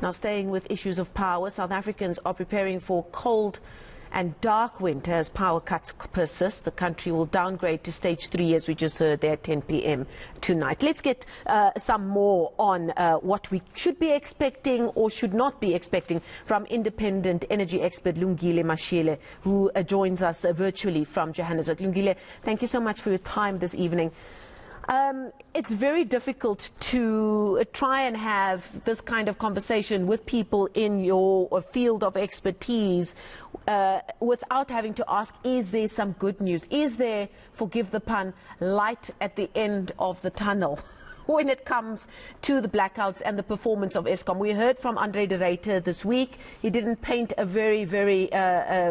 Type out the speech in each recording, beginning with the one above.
Now, staying with issues of power, South Africans are preparing for cold and dark winter as power cuts persist. The country will downgrade to stage 3, as we just heard there, 10 p.m. tonight. Let's get some more on what we should be expecting or should not be expecting from independent energy expert Lungile Mashele, who joins us virtually from Johannesburg. Lungile, thank you so much for your time this evening. It's very difficult to try and have this kind of conversation with people in your field of expertise without having to ask, is there some good news? Is there, forgive the pun, light at the end of the tunnel when it comes to the blackouts and the performance of Eskom? We heard from Andre de Ruyter this week. He didn't paint a very, very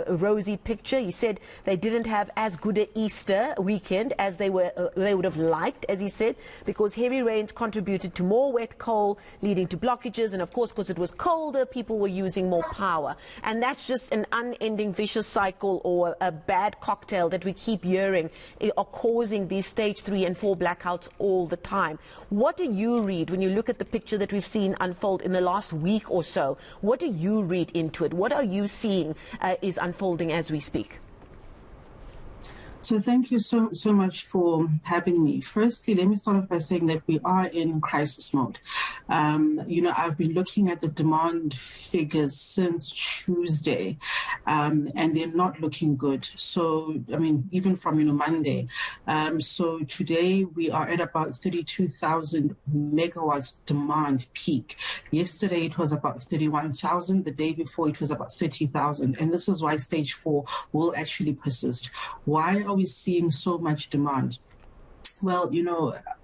rosy picture. He said they didn't have as good an Easter weekend as they would have liked, as he said, because heavy rains contributed to more wet coal, leading to blockages. And of course, because it was colder, people were using more power. And that's just an unending vicious cycle, or a bad cocktail that we keep hearing are causing these stage 3 and 4 blackouts all the time. What do you read when you look at the picture that we've seen unfold in the last week or so? What do you read into it? What are you seeing is unfolding as we speak? So thank you so much for having me. Firstly, let me start off by saying that we are in crisis mode. I've been looking at the demand figures since Tuesday, and they're not looking good. So, even from, Monday. So today we are at about 32,000 megawatts demand peak. Yesterday it was about 31,000. The day before it was about 30,000. And this is why stage 4 will actually persist. Why are we seeing so much demand? Well,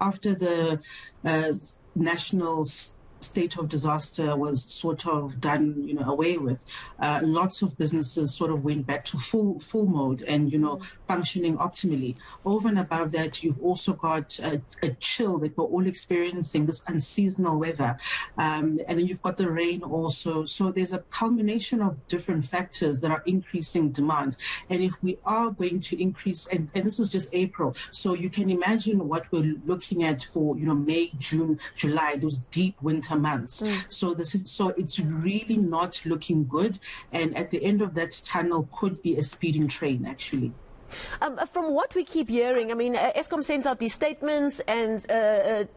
after the national state of disaster was sort of done, away with, lots of businesses sort of went back to full mode and, functioning optimally. Over and above that, you've also got a chill that we're all experiencing, this unseasonal weather. And then you've got the rain also. So there's a culmination of different factors that are increasing demand. And if we are going to increase, and this is just April, so you can imagine what we're looking at for, May, June, July, those deep winter months. So it's really not looking good, and at the end of that tunnel could be a speeding train, actually. From what we keep hearing, Eskom sends out these statements and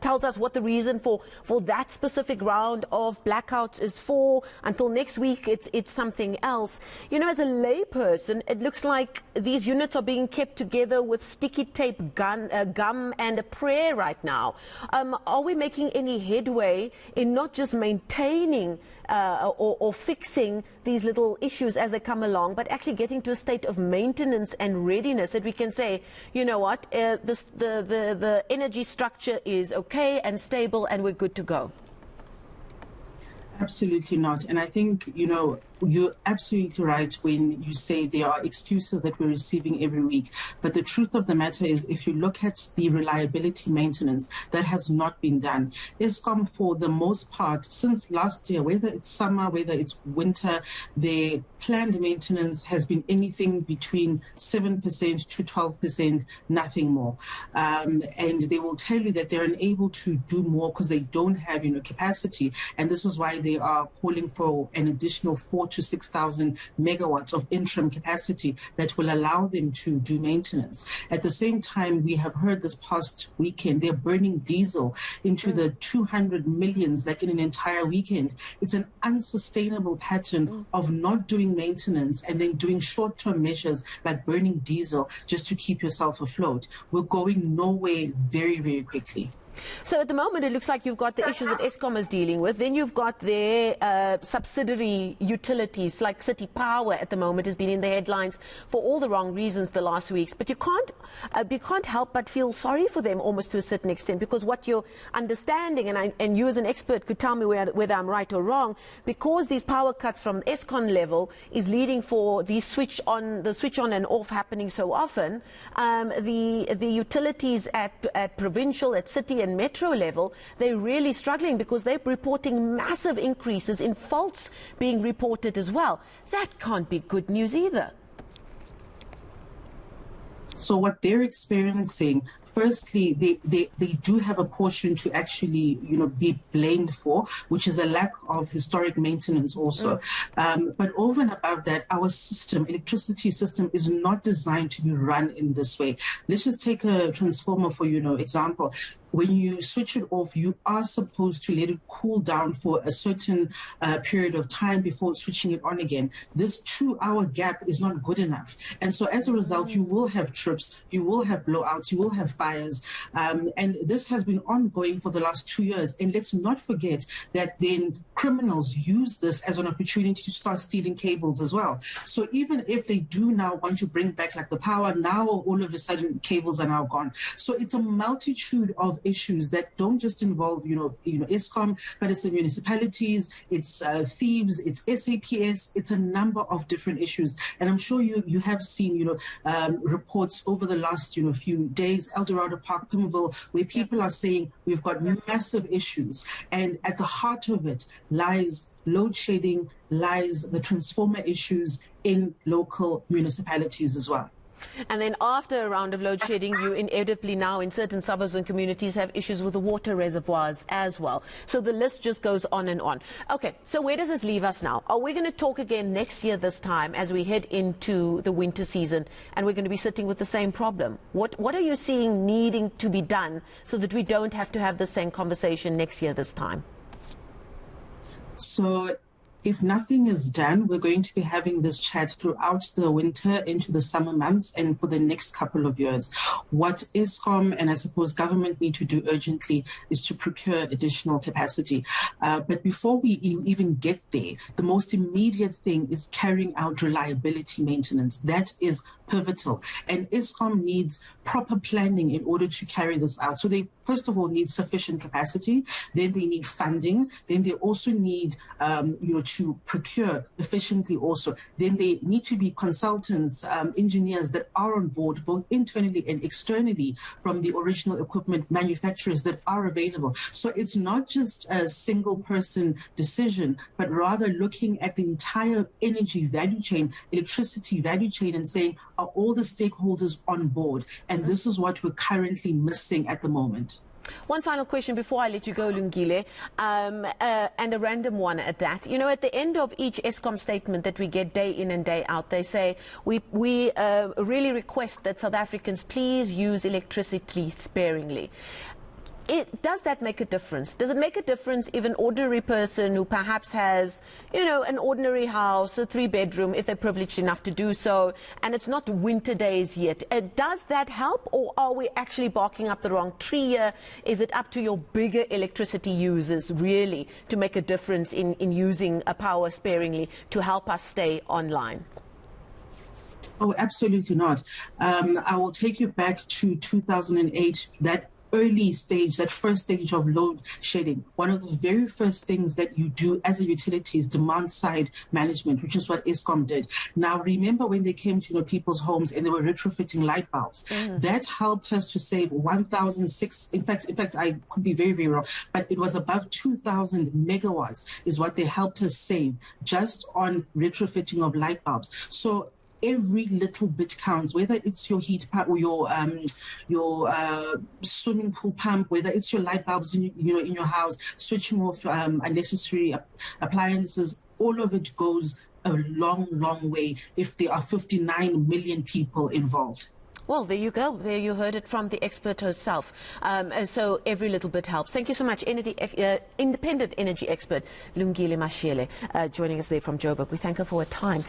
tells us what the reason for that specific round of blackouts is for. Until next week, it's something else. As a layperson, it looks like these units are being kept together with sticky tape, gum and a prayer right now. Are we making any headway in not just maintaining or fixing these little issues as they come along, but actually getting to a state of maintenance and readiness that we can say, you know what, the energy structure is okay and stable and we're good to go? Absolutely not. And I think, you're absolutely right when you say there are excuses that we're receiving every week. But the truth of the matter is, if you look at the reliability maintenance, that has not been done. Eskom, for the most part, since last year, whether it's summer, whether it's winter, their planned maintenance has been anything between 7% to 12%, nothing more. And they will tell you that they're unable to do more because they don't have, capacity. And this is why they are calling for an additional 4,000 to 6,000 megawatts of interim capacity that will allow them to do maintenance. At the same time, we have heard this past weekend, they're burning diesel into the 200 millions, like in an entire weekend. It's an unsustainable pattern of not doing maintenance and then doing short-term measures like burning diesel just to keep yourself afloat. We're going nowhere very, very quickly. So at the moment, it looks like you've got the issues that Eskom is dealing with. Then you've got their subsidiary utilities, like City Power at the moment has been in the headlines for all the wrong reasons the last weeks. But you can't help but feel sorry for them almost to a certain extent, because what you're understanding, and you as an expert could tell me whether I'm right or wrong, because these power cuts from Eskom level is leading for the switch on and off happening so often, the utilities at provincial, at city and metro level, they're really struggling because they're reporting massive increases in faults being reported as well. That can't be good news either. So what they're experiencing, firstly, they do have a portion to actually, be blamed for, which is a lack of historic maintenance also. But over and above that, our system, electricity system, is not designed to be run in this way. Let's just take a transformer for, example. When you switch it off, you are supposed to let it cool down for a certain period of time before switching it on again. This 2-hour gap is not good enough. And so as a result, you will have trips, you will have blowouts, you will have fires. And this has been ongoing for the last 2 years. And let's not forget that then criminals use this as an opportunity to start stealing cables as well. So even if they do now want to bring back like the power, now all of a sudden cables are now gone. So it's a multitude of issues that don't just involve, Eskom, but it's the municipalities, it's thieves, it's SAPS, it's a number of different issues. And I'm sure you have seen, reports over the last, few days, El Dorado Park, Pimville, where people are saying we've got massive issues. And at the heart of it lies load shedding, lies the transformer issues in local municipalities as well. And then after a round of load shedding, you inevitably now in certain suburbs and communities have issues with the water reservoirs as well. So the list just goes on and on. Okay, so where does this leave us now? Are we going to talk again next year this time as we head into the winter season and we're going to be sitting with the same problem? What are you seeing needing to be done so that we don't have to have the same conversation next year this time? So if nothing is done, we're going to be having this chat throughout the winter into the summer months and for the next couple of years. What Eskom and I suppose government need to do urgently is to procure additional capacity. But before we even get there, the most immediate thing is carrying out reliability maintenance. That is pivotal. And Eskom needs proper planning in order to carry this out. So they, first of all, need sufficient capacity. Then they need funding. Then they also need, to procure efficiently also. Then they need to be consultants, engineers that are on board, both internally and externally from the original equipment manufacturers that are available. So it's not just a single person decision, but rather looking at the entire energy value chain, electricity value chain, and saying, are all the stakeholders on board? And this is what we're currently missing at the moment. One final question before I let you go, Lungile, and a random one at that. At the end of each Eskom statement that we get day in and day out, they say, we really request that South Africans please use electricity sparingly. Does that make a difference? Does it make a difference if an ordinary person who perhaps has, an ordinary house, a 3-bedroom, if they're privileged enough to do so, and it's not winter days yet, does that help, or are we actually barking up the wrong tree here? Is it up to your bigger electricity users really to make a difference in using power sparingly to help us stay online? Oh, absolutely not. I will take you back to 2008, that early stage, that first stage of load shedding. One of the very first things that you do as a utility is demand side management, which is what Eskom did. Now, remember when they came to people's homes and they were retrofitting light bulbs, that helped us to save 1,006, in fact, I could be very, very wrong, but it was above 2,000 megawatts is what they helped us save just on retrofitting of light bulbs. So every little bit counts, whether it's your heat pump or your swimming pool pump, whether it's your light bulbs in your house, switching off unnecessary appliances. All of it goes a long, long way if there are 59 million people involved. Well, there you go. There you heard it from the expert herself. So every little bit helps. Thank you so much, independent energy expert Lungile Mashele, joining us there from Joburg. We thank her for her time.